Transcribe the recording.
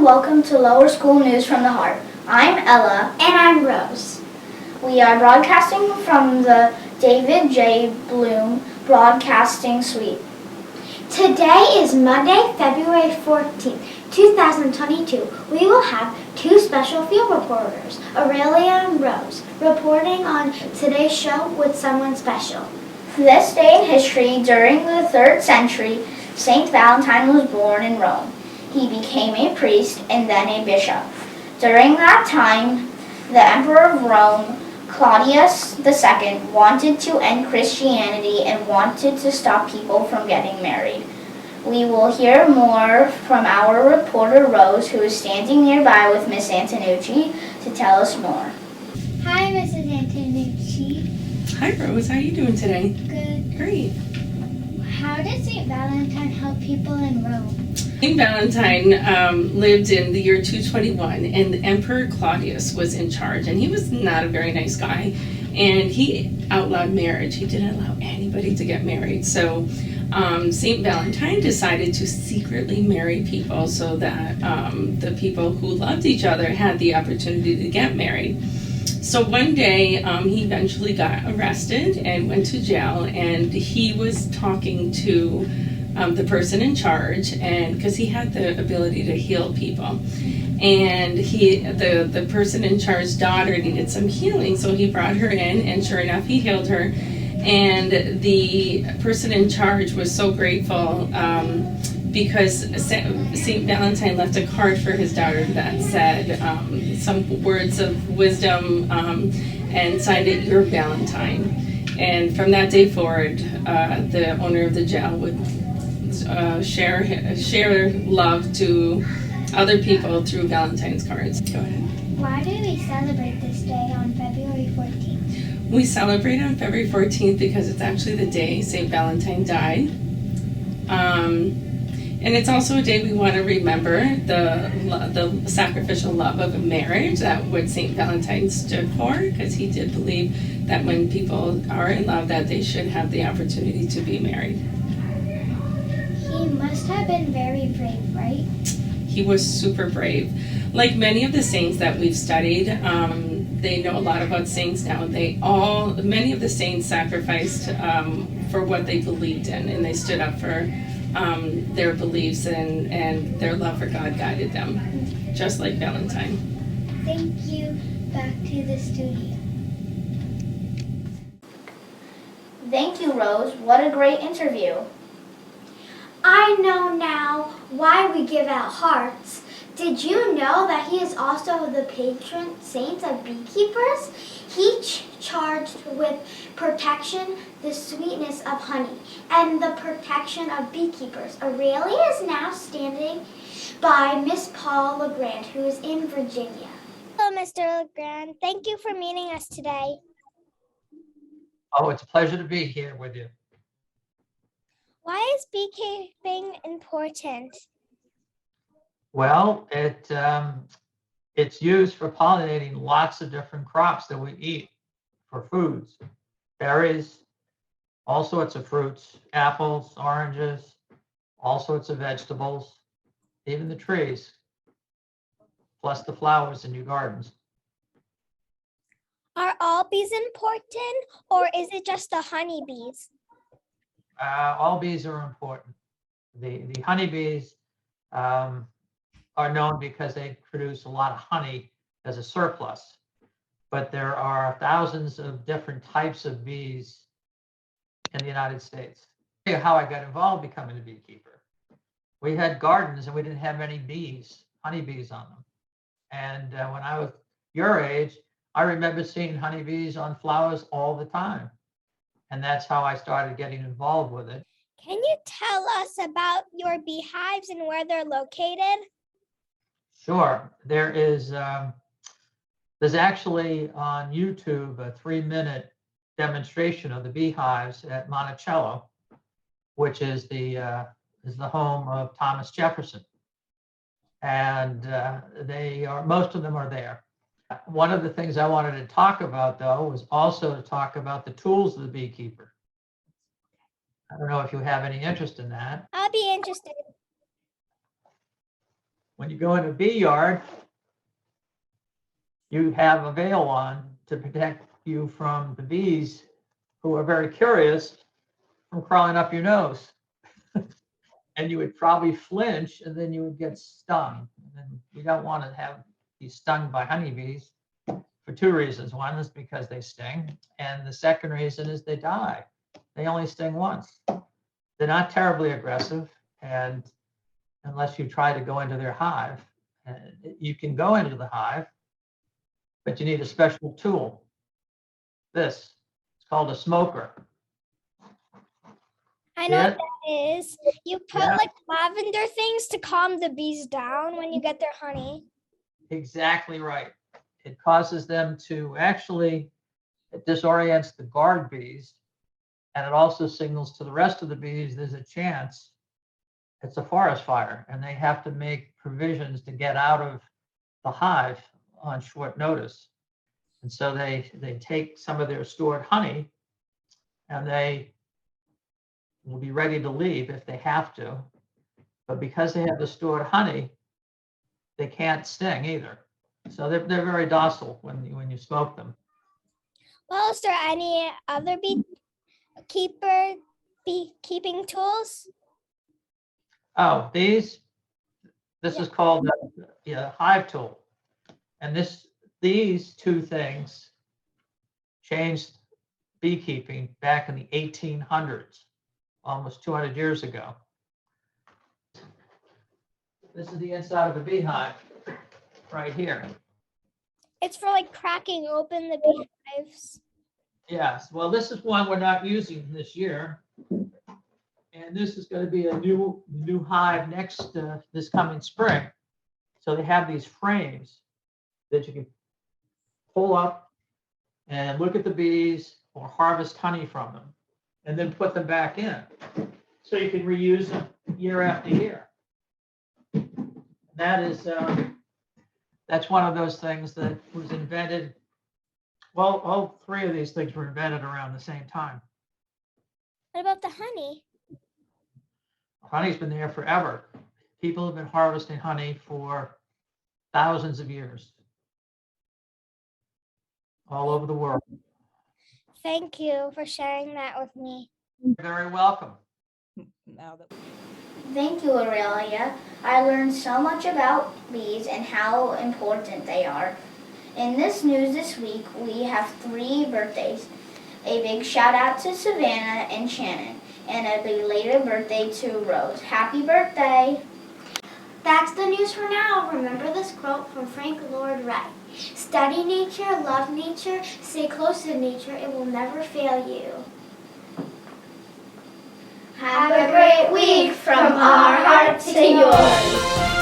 welcome to Lower School News from the Heart. I'm Ella. And I'm Rose. We are broadcasting from the David J. Bloom Broadcasting Suite. Today is Monday, February 14th, 2022. We will have two special field reporters, Aurelia and Rose, reporting on today's show with someone special. This day in history, during the 3rd century, Saint Valentine was born in Rome. He became a priest and then a bishop. During that time, the Emperor of Rome, Claudius II, wanted to end Christianity and wanted to stop people from getting married. We will hear more from our reporter Rose, who is standing nearby with Miss Antonucci, to tell us more. Hi, Mrs. Antonucci. Hi, Rose. How are you doing today? Good. Great. How did St. Valentine help people in Rome? Saint Valentine lived in the year 221, and the Emperor Claudius was in charge, and he was not a very nice guy, and he outlawed marriage. He didn't allow anybody to get married. So Saint Valentine decided to secretly marry people so that the people who loved each other had the opportunity to get married. So one day he eventually got arrested and went to jail, and he was talking to the person in charge, and because he had the ability to heal people, and the person in charge's daughter needed some healing, so he brought her in, and sure enough, he healed her. And the person in charge was so grateful because Saint Valentine left a card for his daughter that said some words of wisdom and signed it, "Your Valentine." And from that day forward, the owner of the jail would share love to other people through Valentine's cards. Go ahead. Why do we celebrate this day on February 14th? We celebrate on February 14th because it's actually the day St. Valentine died. And it's also a day we want to remember the sacrificial love of a marriage, that what St. Valentine stood for, because he did believe that when people are in love that they should have the opportunity to be married. He must have been very brave, right? He was super brave. Like many of the saints that we've studied, they know a lot about saints now. Many of the saints sacrificed for what they believed in, and they stood up for their beliefs, and their love for God guided them, just like Valentine. Thank you. Back to the studio. Thank you, Rose. What a great interview. I know now why we give out hearts. Did you know that he is also the patron saint of beekeepers? He charged with protection, the sweetness of honey, and the protection of beekeepers. Aurelia is now standing by Miss Paul LeGrand, who is in Virginia. Hello, Mr. LeGrand. Thank you for meeting us today. Oh, it's a pleasure to be here with you. Why is beekeeping important? Well, it's used for pollinating lots of different crops that we eat for foods, berries, all sorts of fruits, apples, oranges, all sorts of vegetables, even the trees, plus the flowers in your gardens. Are all bees important, or is it just the honeybees? All bees are important. The honeybees are known because they produce a lot of honey as a surplus, but there are thousands of different types of bees in the United States. I'll tell you how I got involved becoming a beekeeper. We had gardens and we didn't have any bees, honeybees on them. And when I was your age, I remember seeing honeybees on flowers all the time. And that's how I started getting involved with it. Can you tell us about your beehives and where they're located? Sure. There's actually on YouTube a 3-minute demonstration of the beehives at Monticello, which is the home of Thomas Jefferson, and most of them are there. One of the things I wanted to talk about, though, was also to talk about the tools of the beekeeper. I don't know if you have any interest in that. I'll be interested. When you go in a bee yard, you have a veil on to protect you from the bees who are very curious from crawling up your nose. And you would probably flinch and then you would get stung. And we don't want to be stung by honeybees for two reasons. One is because they sting, and the second reason is they die. They only sting once. They're not terribly aggressive, and unless you try to go into their hive, you can go into the hive, but you need a special tool. It's called a smoker. I know Yeah. what that is. You put Yeah. like lavender things to calm the bees down when you get their honey. Exactly right. It causes them to actually, it disorients the guard bees, and it also signals to the rest of the bees there's a chance it's a forest fire, and they have to make provisions to get out of the hive on short notice. And so they take some of their stored honey, and they will be ready to leave if they have to. But because they have the stored honey, they can't sting either. So they're very docile when you smoke them. Well, is there any other beekeeping tools? Oh, this is called the hive tool. And these two things changed beekeeping back in the 1800s, almost 200 years ago. This is the inside of a beehive right here. It's for like cracking open the beehives. Yes, well, this is one we're not using this year. And this is going to be a new hive next this coming spring. So they have these frames that you can pull up and look at the bees or harvest honey from them and then put them back in. So you can reuse them year after year. That's one of those things that was invented. Well, all three of these things were invented around the same time. What about the honey? Honey's been there forever. People have been harvesting honey for thousands of years, all over the world. Thank you for sharing that with me. You're very welcome. Thank you, Aurelia. I learned so much about bees and how important they are. In this news this week, we have 3 birthdays. A big shout out to Savannah and Shannon, and a belated birthday to Rose. Happy birthday! That's the news for now. Remember this quote from Frank Lloyd Wright. Study nature, love nature, stay close to nature. It will never fail you. Have a great week from our heart to yours.